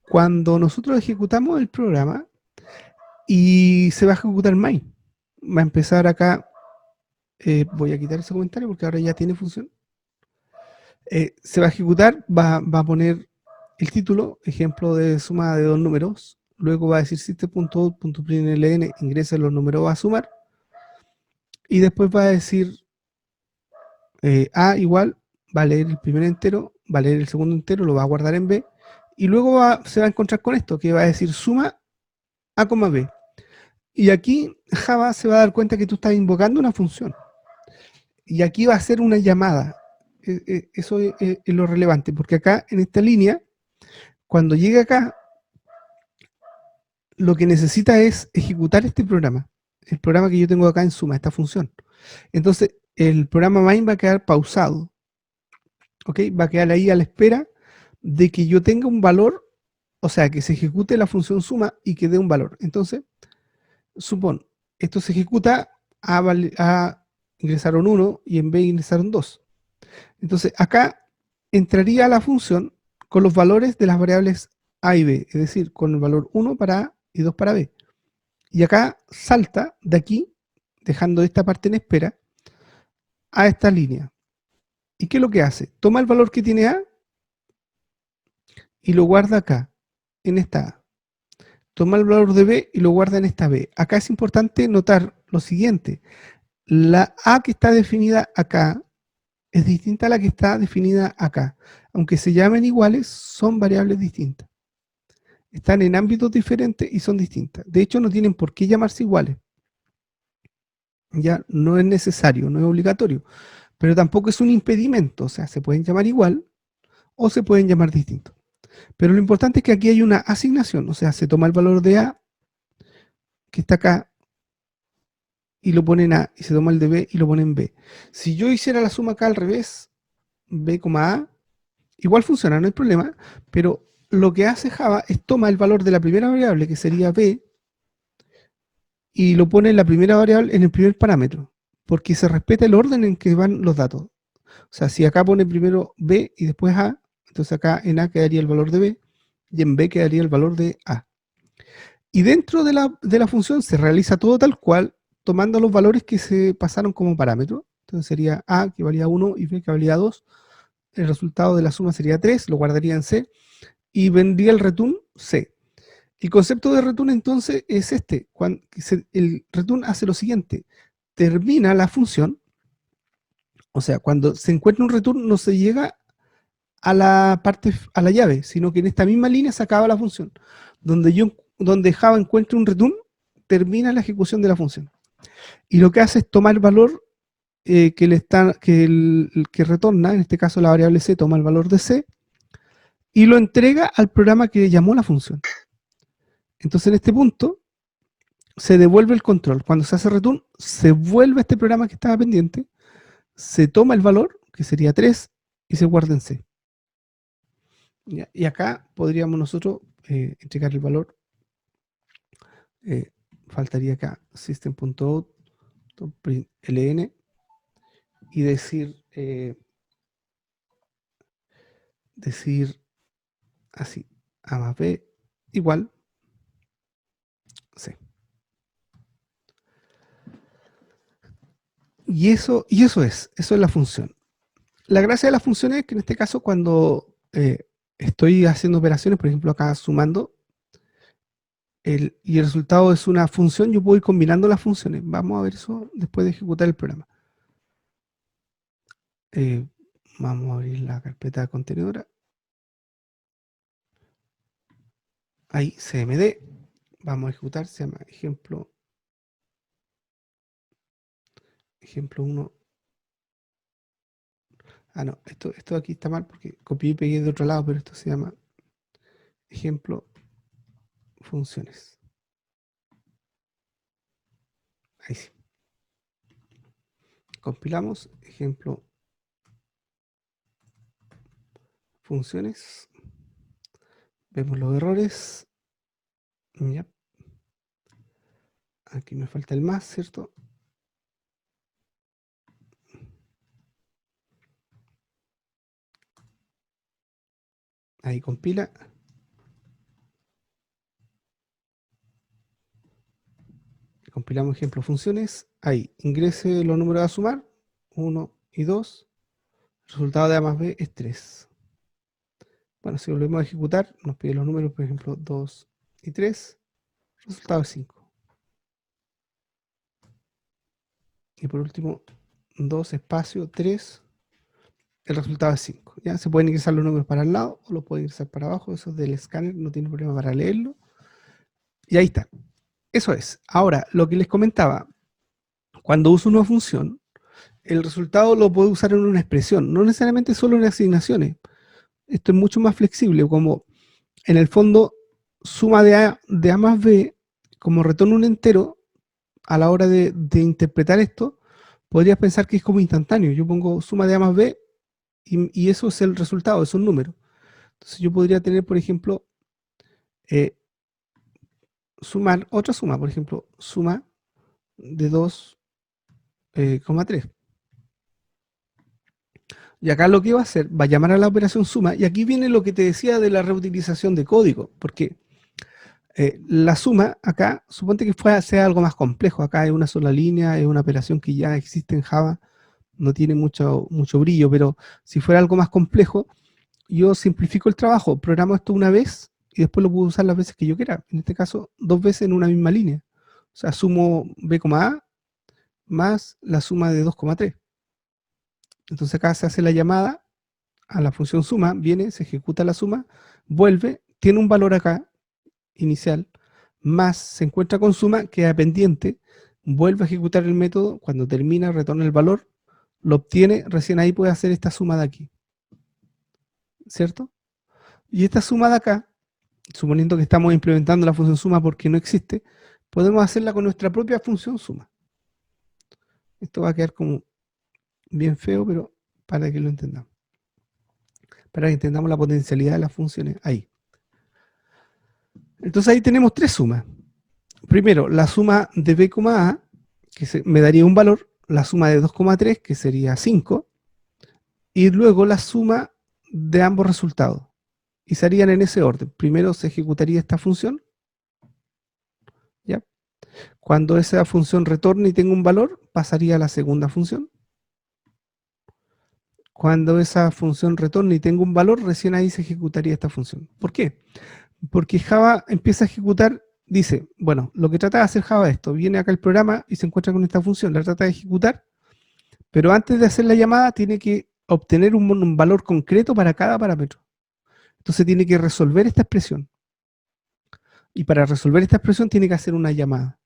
Cuando nosotros ejecutamos el programa y se va a ejecutar main, va a empezar acá, voy a quitar ese comentario porque ahora ya tiene función. Se va a ejecutar, va a poner el título, ejemplo de suma de dos números, luego va a decir system.out.println, ingresa los números a sumar, y después va a decir A igual, va a leer el primer entero, va a leer el segundo entero, lo va a guardar en B, y luego se va a encontrar con esto, que va a decir suma A, B. Y aquí Java se va a dar cuenta que tú estás invocando una función. Y aquí va a ser una llamada. Eso es lo relevante, porque acá en esta línea, cuando llegue acá, lo que necesita es ejecutar este programa. El programa que yo tengo acá en suma, esta función. Entonces, el programa main va a quedar pausado. ¿Ok? Va a quedar ahí a la espera de que yo tenga un valor, o sea, que se ejecute la función suma y que dé un valor. Entonces, supón, esto se ejecuta, A ingresaron 1 y en B ingresaron 2. Entonces, acá entraría la función con los valores de las variables A y B, es decir, con el valor 1 para A y 2 para B. Y acá salta de aquí, dejando esta parte en espera, a esta línea. ¿Y qué es lo que hace? Toma el valor que tiene A y lo guarda acá, en esta A. Toma el valor de B y lo guarda en esta B. Acá es importante notar lo siguiente. La A que está definida acá es distinta a la que está definida acá. Aunque se llamen iguales, son variables distintas. Están en ámbitos diferentes y son distintas. De hecho, no tienen por qué llamarse iguales. Ya no es necesario, no es obligatorio. Pero tampoco es un impedimento. O sea, se pueden llamar igual o se pueden llamar distintos. Pero lo importante es que aquí hay una asignación. O sea, se toma el valor de A, que está acá, y lo pone en A. Y se toma el de B y lo pone en B. Si yo hiciera la suma acá al revés, B, A, igual funciona, no hay problema, pero lo que hace Java es toma el valor de la primera variable, que sería B, y lo pone en la primera variable, en el primer parámetro, porque se respeta el orden en que van los datos. O sea, si acá pone primero B y después A, entonces acá en A quedaría el valor de B y en B quedaría el valor de A. Y dentro de la función se realiza todo tal cual, tomando los valores que se pasaron como parámetro. Entonces sería A que valía 1 y B que valía 2. El resultado de la suma sería 3, lo guardaría en C y vendría el return C. El concepto de return entonces es este. El return hace lo siguiente. Termina la función, o sea, cuando se encuentra un return no se llega a la parte, a la llave, sino que en esta misma línea se acaba la función. Donde Java encuentra un return, termina la ejecución de la función. Y lo que hace es tomar el valor que retorna, en este caso la variable C toma el valor de C, y lo entrega al programa que llamó la función. Entonces en este punto se devuelve el control. Cuando se hace return, se vuelve a este programa que estaba pendiente, se toma el valor, que sería 3, y se guarda en C. ¿Ya? Y acá podríamos nosotros entregar el valor. Faltaría acá system.out.println y decir así, A más B igual C. Eso es la función. La gracia de la función es que en este caso cuando estoy haciendo operaciones, por ejemplo acá sumando, y el resultado es una función, yo puedo ir combinando las funciones. Vamos a ver eso después de ejecutar el programa. Vamos a abrir la carpeta contenedora. Ahí, CMD. Vamos a ejecutar, se llama ejemplo 1. Ah, no, esto aquí está mal porque copié y pegué de otro lado, pero esto se llama ejemplo funciones. Ahí sí. Compilamos, ejemplo funciones. Vemos los errores. Ya. Aquí me falta el más, ¿cierto? Ahí compila. Compilamos ejemplo funciones. Ahí, ingrese los números a sumar. 1 y 2. El resultado de A más B es 3. Bueno, si volvemos a ejecutar, nos pide los números, por ejemplo, 2 y 3, resultado es 5. Y por último, 2 espacio 3, el resultado es 5. ¿Ya? Se pueden ingresar los números para el lado o los pueden ingresar para abajo, eso del escáner no tiene problema para leerlo. Y ahí está. Eso es. Ahora, lo que les comentaba, cuando uso una función, el resultado lo puedo usar en una expresión, no necesariamente solo en asignaciones. Esto es mucho más flexible, como en el fondo, suma de A más B, como retorno un entero, a la hora de interpretar esto, podrías pensar que es como instantáneo. Yo pongo suma de A más B y eso es el resultado, es un número. Entonces yo podría tener, por ejemplo, sumar otra suma, por ejemplo, suma de 2,3. Y acá lo que va a hacer, va a llamar a la operación suma, y aquí viene lo que te decía de la reutilización de código, porque la suma acá, suponte que sea algo más complejo, acá es una sola línea, es una operación que ya existe en Java, no tiene mucho brillo, pero si fuera algo más complejo, yo simplifico el trabajo, programo esto una vez y después lo puedo usar las veces que yo quiera, en este caso 2 veces en una misma línea. O sea, sumo B,A más la suma de 2,3. Entonces acá se hace la llamada a la función suma, viene, se ejecuta la suma, vuelve, tiene un valor acá, inicial, más se encuentra con suma, queda pendiente, vuelve a ejecutar el método, cuando termina retorna el valor, lo obtiene, recién ahí puede hacer esta suma de aquí, ¿cierto? Y esta suma de acá, suponiendo que estamos implementando la función suma porque no existe, podemos hacerla con nuestra propia función suma. Esto va a quedar como bien feo, pero para que lo entendamos. Para que entendamos la potencialidad de las funciones ahí. Entonces ahí tenemos 3 sumas. Primero, la suma de B,A, que me daría un valor, la suma de 2,3, que sería 5, y luego la suma de ambos resultados. Y se harían en ese orden. Primero se ejecutaría esta función, ¿ya? Cuando esa función retorne y tenga un valor, pasaría a la segunda función. Cuando esa función retorne y tenga un valor, recién ahí se ejecutaría esta función. ¿Por qué? Porque Java empieza a ejecutar, dice, bueno, lo que trata de hacer Java es esto, viene acá el programa y se encuentra con esta función, la trata de ejecutar, pero antes de hacer la llamada tiene que obtener un valor concreto para cada parámetro. Entonces tiene que resolver esta expresión. Y para resolver esta expresión tiene que hacer una llamada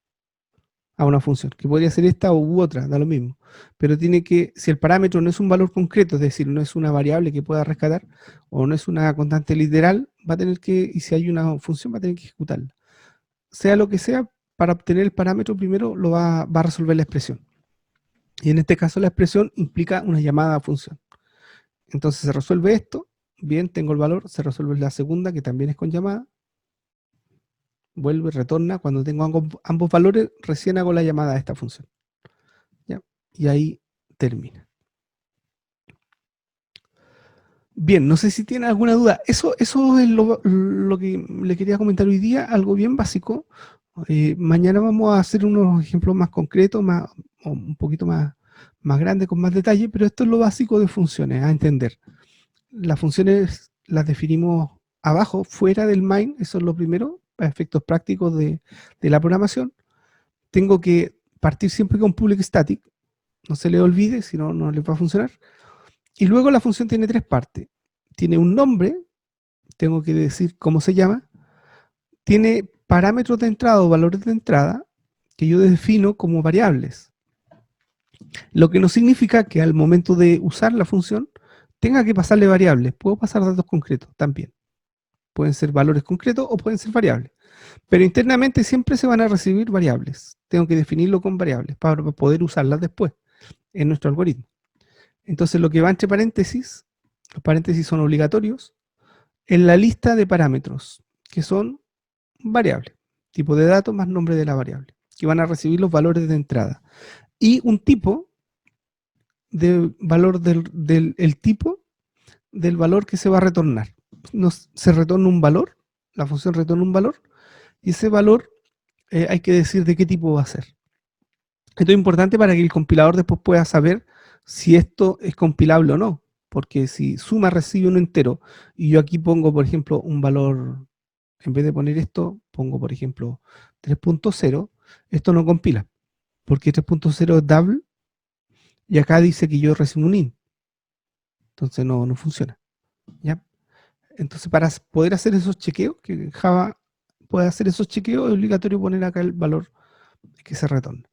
a una función, que podría ser esta u otra, da lo mismo. Pero tiene que, si el parámetro no es un valor concreto, es decir, no es una variable que pueda rescatar, o no es una constante literal, va a tener que, y si hay una función, va a tener que ejecutarla. Sea lo que sea, para obtener el parámetro primero va a resolver la expresión. Y en este caso la expresión implica una llamada a función. Entonces se resuelve esto, bien, tengo el valor, se resuelve la segunda, que también es con llamada, vuelve, retorna, cuando tengo ambos valores, recién hago la llamada a esta función. ¿Ya? Y ahí termina. Bien, no sé si tiene alguna duda. Eso es lo que le quería comentar hoy día, algo bien básico. Mañana vamos a hacer unos ejemplos más concretos, o un poquito más grandes, con más detalle, pero esto es lo básico de funciones, a entender. Las funciones las definimos abajo, fuera del main, eso es lo primero, para efectos prácticos de la programación. Tengo que partir siempre con public static, no se le olvide, si no, no les va a funcionar. Y luego la función tiene 3 partes. Tiene un nombre, tengo que decir cómo se llama, tiene parámetros de entrada o valores de entrada que yo defino como variables. Lo que no significa que al momento de usar la función tenga que pasarle variables. Puedo pasar datos concretos también. Pueden ser valores concretos o pueden ser variables. Pero internamente siempre se van a recibir variables. Tengo que definirlo con variables para poder usarlas después en nuestro algoritmo. Entonces lo que va entre paréntesis, los paréntesis son obligatorios, en la lista de parámetros, que son variables, tipo de datos más nombre de la variable, que van a recibir los valores de entrada. Y un tipo de valor el tipo del valor que se va a retornar. Se retorna un valor, la función retorna un valor, y ese valor hay que decir de qué tipo va a ser. Esto es importante para que el compilador después pueda saber si esto es compilable o no, porque si suma recibe un entero y yo aquí pongo, por ejemplo, un valor, en vez de poner esto, pongo, por ejemplo, 3.0, esto no compila, porque 3.0 es double y acá dice que yo recibo un int, entonces no funciona, ¿ya? Entonces, para poder hacer esos chequeos, que Java puede hacer esos chequeos, es obligatorio poner acá el valor que se retorna.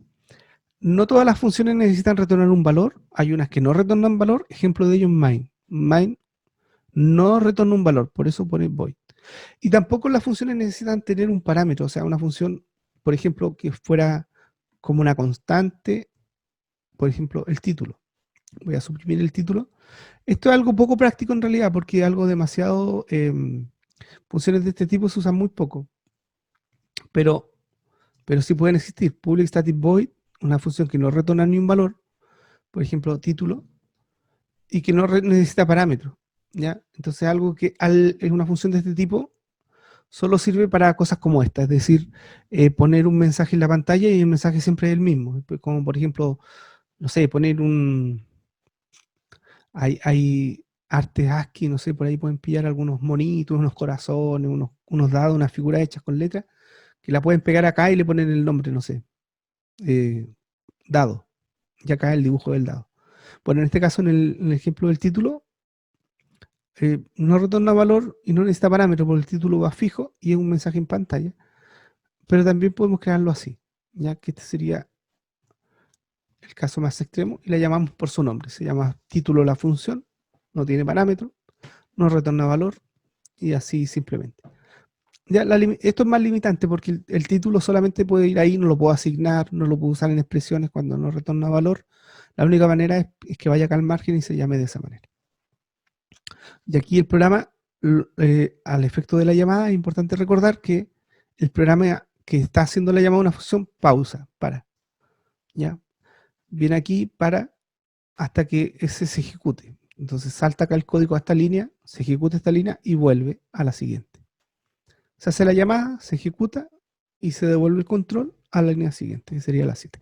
No todas las funciones necesitan retornar un valor, hay unas que no retornan valor, ejemplo de ello es main. Main no retorna un valor, por eso pone void. Y tampoco las funciones necesitan tener un parámetro, o sea, una función, por ejemplo, que fuera como una constante, por ejemplo, el título. Voy a suprimir el título. Esto es algo poco práctico en realidad, porque algo demasiado, funciones de este tipo se usan muy poco, pero, pero sí pueden existir. Public static void, una función que no retorna ni un valor, por ejemplo, título, y que no necesita parámetro, ¿ya? Entonces algo que es una función de este tipo solo sirve para cosas como esta, es decir, poner un mensaje en la pantalla y el mensaje siempre es el mismo, como por ejemplo, no sé, poner hay artes ASCII, no sé, por ahí pueden pillar algunos monitos, unos corazones, unos dados, unas figuras hechas con letras, que la pueden pegar acá y le ponen el nombre, no sé, eh, dado, y acá el dibujo del dado. Bueno, en este caso, en el ejemplo del título, no retorna valor y no necesita parámetro porque el título va fijo y es un mensaje en pantalla, pero también podemos crearlo así, ya que este sería el caso más extremo y la llamamos por su nombre, se llama título la función, no tiene parámetro, no retorna valor y así simplemente. Ya esto es más limitante porque el título solamente puede ir ahí, no lo puedo asignar, no lo puedo usar en expresiones cuando no retorna valor. La única manera es que vaya acá al margen y se llame de esa manera. Y aquí el programa, al efecto de la llamada, es importante recordar que el programa que está haciendo la llamada a una función pausa, para, ¿ya? Viene aquí para hasta que ese se ejecute. Entonces salta acá el código a esta línea, se ejecuta esta línea y vuelve a la siguiente. Se hace la llamada, se ejecuta y se devuelve el control a la línea siguiente, que sería la 7.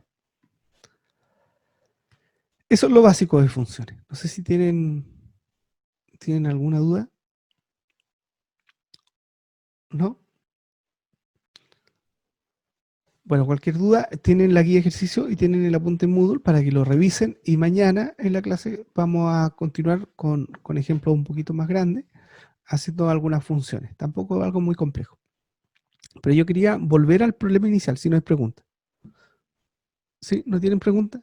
Eso es lo básico de funciones. No sé si tienen alguna duda. ¿No? Bueno, cualquier duda, tienen la guía de ejercicio y tienen el apunte en Moodle para que lo revisen. Y mañana en la clase vamos a continuar con ejemplos un poquito más grandes, haciendo algunas funciones. Tampoco algo muy complejo. Pero yo quería volver al problema inicial, si no hay preguntas. ¿Sí? ¿No tienen preguntas?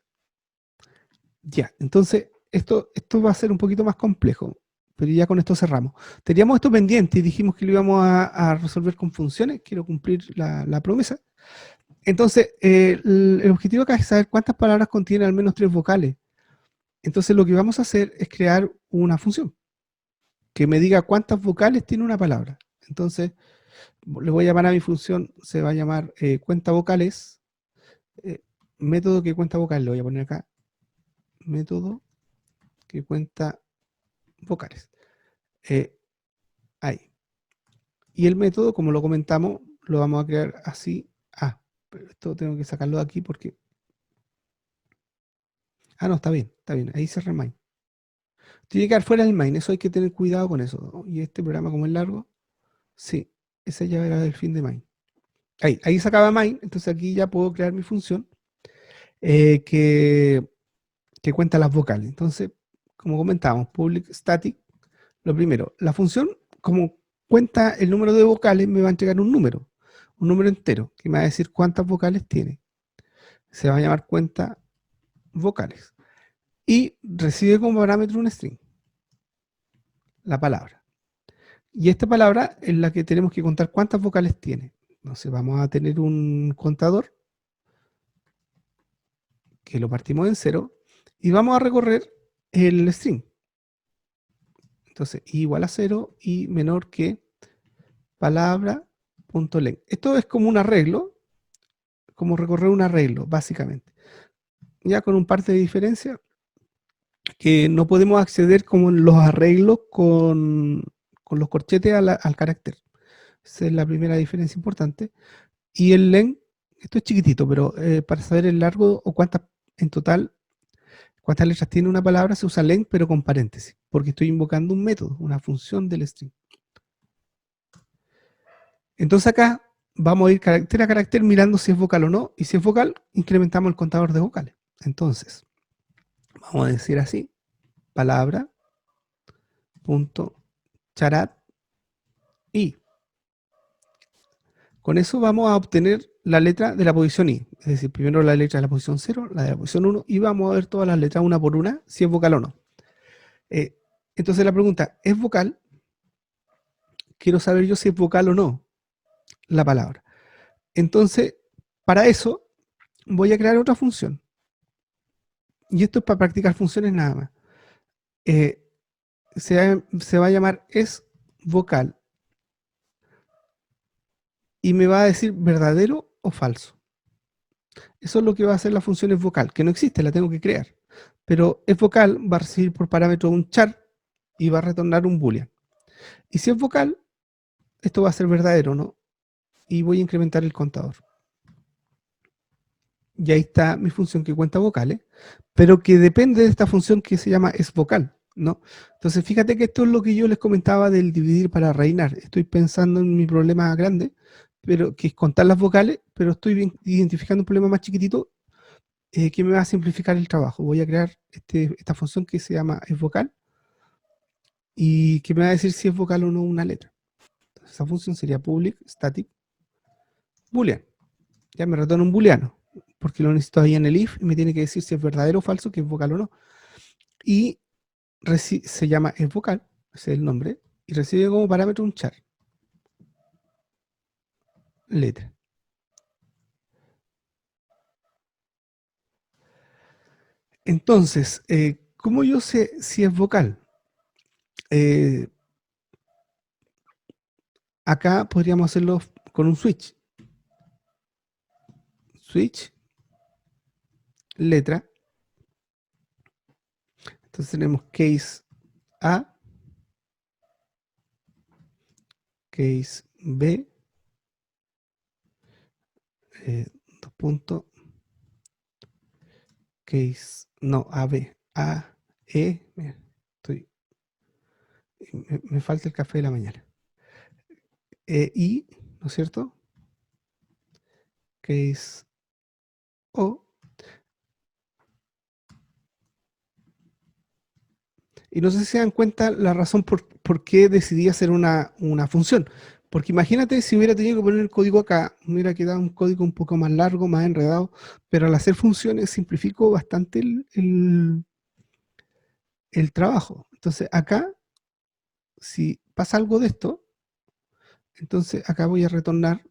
Ya, entonces esto va a ser un poquito más complejo, pero ya con esto cerramos. Teníamos esto pendiente y dijimos que lo íbamos a resolver con funciones. Quiero cumplir la promesa. Entonces, el objetivo acá es saber cuántas palabras contienen al menos 3 vocales. Entonces, lo que vamos a hacer es crear una función que me diga cuántas vocales tiene una palabra. Entonces, le voy a llamar a mi función, se va a llamar cuenta vocales, eh, método que cuenta vocales, le voy a poner acá, método que cuenta vocales. Eh, ahí. Y el método, como lo comentamos, lo vamos a crear así. Ah, pero esto tengo que sacarlo de aquí porque... Ah, no, está bien, está bien. Ahí cerré main. Tiene que quedar fuera del main, eso hay que tener cuidado con eso, ¿no? Y este programa como es largo, sí, esa ya era el fin de main. Ahí se acaba main, entonces aquí ya puedo crear mi función eh, que, que cuenta las vocales. Entonces, como comentábamos, public static, lo primero, la función, como cuenta el número de vocales, me va a entregar un número entero, que me va a decir cuántas vocales tiene. Se va a llamar cuenta vocales. Y recibe como parámetro un string, la palabra. Y esta palabra es la que tenemos que contar cuántas vocales tiene. Entonces vamos a tener un contador que lo partimos en cero y vamos a recorrer el string. Entonces, i igual a 0 y menor que palabra.len. Esto es como un arreglo, como recorrer un arreglo, básicamente. Ya con un par de diferencia que no podemos acceder como en los arreglos con los corchetes al carácter. Esa es la primera diferencia importante. Y el len, esto es chiquitito, pero para saber el largo o cuántas en total, cuántas letras tiene una palabra, se usa len, pero con paréntesis. porque estoy invocando un método, una función del string. Entonces acá vamos a ir carácter a carácter mirando si es vocal o no, y si es vocal, incrementamos el contador de vocales. Entonces, vamos a decir así, palabra, punto, charat, y con eso vamos a obtener la letra de la posición i, es decir, primero la letra de la posición 0, la de la posición 1, y vamos a ver todas las letras una por una, si es vocal o no. Entonces la pregunta, ¿es vocal? Quiero saber yo si es vocal o no la palabra. Entonces, para eso, voy a crear otra función. Y esto es para practicar funciones nada más. Se va a llamar es vocal y me va a decir verdadero o falso. Eso es lo que va a hacer la función es vocal, que no existe, la tengo que crear. Pero es vocal va a recibir por parámetro un char y va a retornar un boolean. Y si es vocal, esto va a ser verdadero, ¿no? Y voy a incrementar el contador. Y ahí está mi función que cuenta vocales, pero que depende de esta función que se llama es vocal, ¿no? Entonces fíjate que esto es lo que yo les comentaba del dividir para reinar. Estoy pensando en mi problema grande, pero que es contar las vocales, pero estoy identificando un problema más chiquitito que me va a simplificar el trabajo. Voy a crear esta función que se llama es vocal y que me va a decir si es vocal o no una letra. Entonces, esa función sería public static boolean. Ya me retorna un booleano, porque lo necesito ahí en el if y me tiene que decir si es verdadero o falso, que es vocal o no. Y se llama es vocal, ese es el nombre, y recibe como parámetro un char, letra. Entonces, ¿cómo yo sé si es vocal? Eh, Acá podríamos hacerlo con un switch. Switch, letra. Entonces tenemos case A, case B, dos puntos, case, no, AB, A, E, mira, me falta el café de la mañana. I, ¿no es cierto? Case O. Y no sé si se dan cuenta la razón por qué decidí hacer una función. Porque imagínate si hubiera tenido que poner el código acá, me hubiera quedado un código un poco más largo, más enredado, pero al hacer funciones simplifico bastante el trabajo. Entonces acá, si pasa algo de esto, entonces acá voy a retornar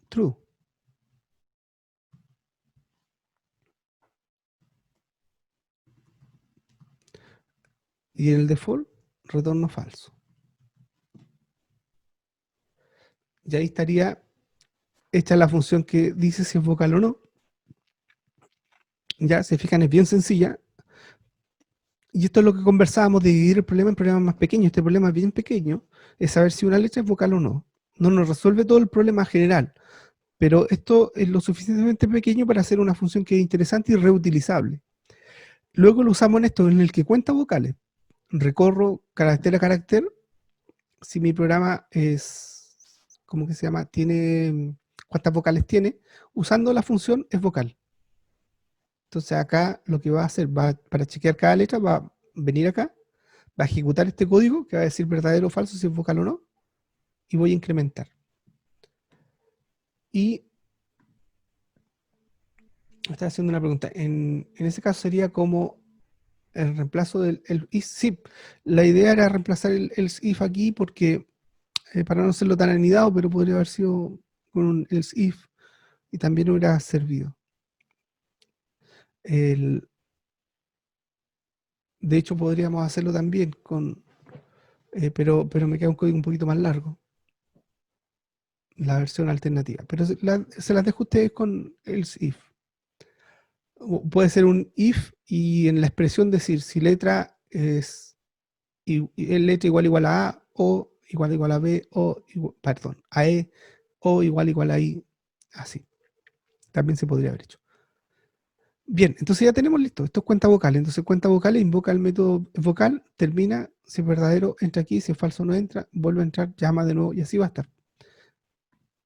true. Y en el default, retorno falso. Y ahí estaría hecha la función que dice si es vocal o no. Ya, se fijan, es bien sencilla. Y esto es lo que conversábamos, de dividir el problema en problemas más pequeños. Este problema es bien pequeño, es saber si una letra es vocal o no. No nos resuelve todo el problema general, pero esto es lo suficientemente pequeño para hacer una función que es interesante y reutilizable. Luego lo usamos en esto, en el que cuenta vocales. Recorro carácter a carácter. Si mi programa es, ¿cómo que se llama? Tiene, ¿cuántas vocales tiene? Usando la función es vocal. Entonces acá lo que va a hacer, para chequear cada letra, va a venir acá, va a ejecutar este código que va a decir verdadero o falso, si es vocal o no, y voy a incrementar. Y me está haciendo una pregunta. En ese caso sería como el reemplazo del if. Sí, la idea era reemplazar el if aquí porque para no hacerlo tan anidado, pero podría haber sido con un else if y también hubiera servido. De hecho, podríamos hacerlo también con, pero me queda un código un poquito más largo, la versión alternativa. Pero se las dejo a ustedes con else if. Puede ser un if y en la expresión decir si letra es letra igual a o igual a b, o perdón, a e, o igual a i, así. También se podría haber hecho. Bien, entonces ya tenemos listo. Esto es cuenta vocal. Entonces cuenta vocal invoca el método vocal, termina, si es verdadero, entra aquí, si es falso no entra, vuelve a entrar, llama de nuevo y así va a estar.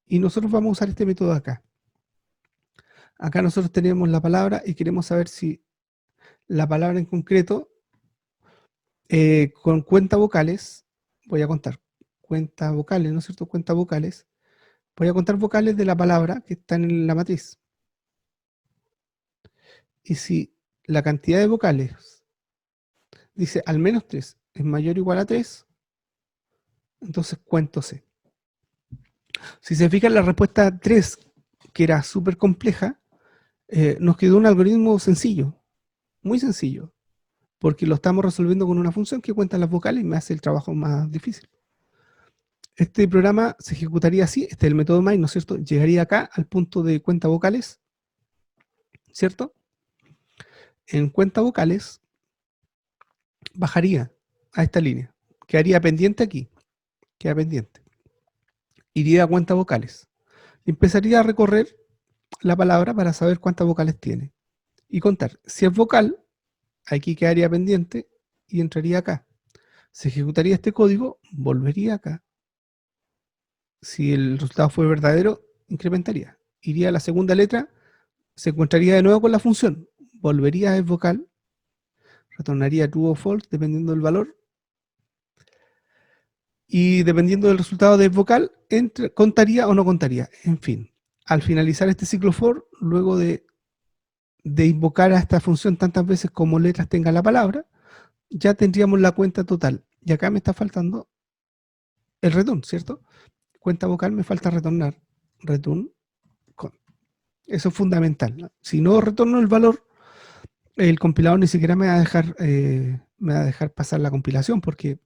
Y nosotros vamos a usar este método acá. Acá nosotros tenemos la palabra y queremos saber si la palabra en concreto, con cuenta vocales, voy a contar cuenta vocales, ¿no es cierto? Cuenta vocales. Voy a contar vocales de la palabra que están en la matriz. Y si la cantidad de vocales dice al menos 3 es mayor o igual a 3, entonces cuento C. Si se fijan, la respuesta 3, que era súper compleja, nos quedó un algoritmo sencillo, muy sencillo, porque lo estamos resolviendo con una función que cuenta las vocales y me hace el trabajo más difícil. Este programa se ejecutaría así, este es el método main, ¿no es cierto? Llegaría acá al punto de cuenta vocales, ¿cierto? En cuenta vocales bajaría a esta línea, quedaría pendiente aquí, queda pendiente. Iría a cuenta vocales y empezaría a recorrer la palabra para saber cuántas vocales tiene y contar. Si es vocal, aquí quedaría pendiente y entraría acá. Se ejecutaría este código, volvería acá. Si el resultado fue verdadero, incrementaría. Iría a la segunda letra, se encontraría de nuevo con la función. Volvería a es vocal, retornaría true o false dependiendo del valor. Y dependiendo del resultado de vocal, contaría o no contaría. En fin, al finalizar este ciclo for, luego de invocar a esta función tantas veces como letras tenga la palabra, ya tendríamos la cuenta total. Y acá me está faltando el return, ¿cierto? Cuenta vocal me falta retornar. Return con. Eso es fundamental, ¿no? Si no retorno el valor, el compilador ni siquiera me va a dejar pasar la compilación porque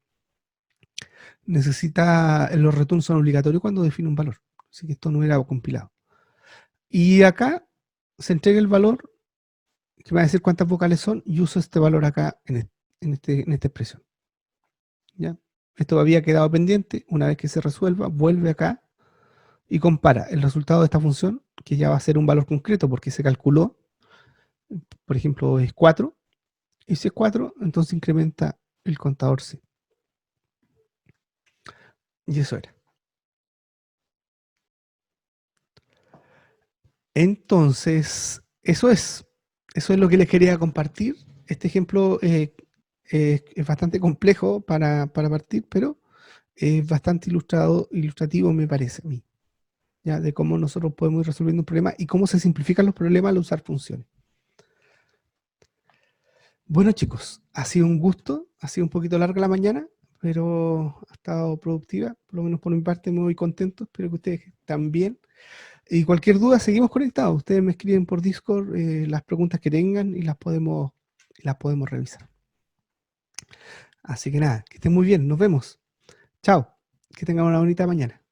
los returns son obligatorios cuando define un valor. Así que esto no era compilado. Y acá se entrega el valor que va a decir cuántas vocales son y uso este valor acá en esta expresión. ¿Ya? Esto había quedado pendiente. Una vez que se resuelva, vuelve acá y compara el resultado de esta función, que ya va a ser un valor concreto porque se calculó, por ejemplo, es 4, y si es 4, entonces incrementa el contador C. Y eso era. Entonces, eso es lo que les quería compartir. Este ejemplo es bastante complejo para partir, pero es bastante ilustrativo, me parece a mí, ¿ya? De cómo nosotros podemos ir resolviendo un problema y cómo se simplifican los problemas al usar funciones. Bueno, chicos, ha sido un gusto, ha sido un poquito larga la mañana, pero ha estado productiva, por lo menos por mi parte muy contento, espero que ustedes también. Y cualquier duda, seguimos conectados. Ustedes me escriben por Discord las preguntas que tengan y las podemos revisar. Así que nada, que estén muy bien, nos vemos. Chao, que tengan una bonita mañana.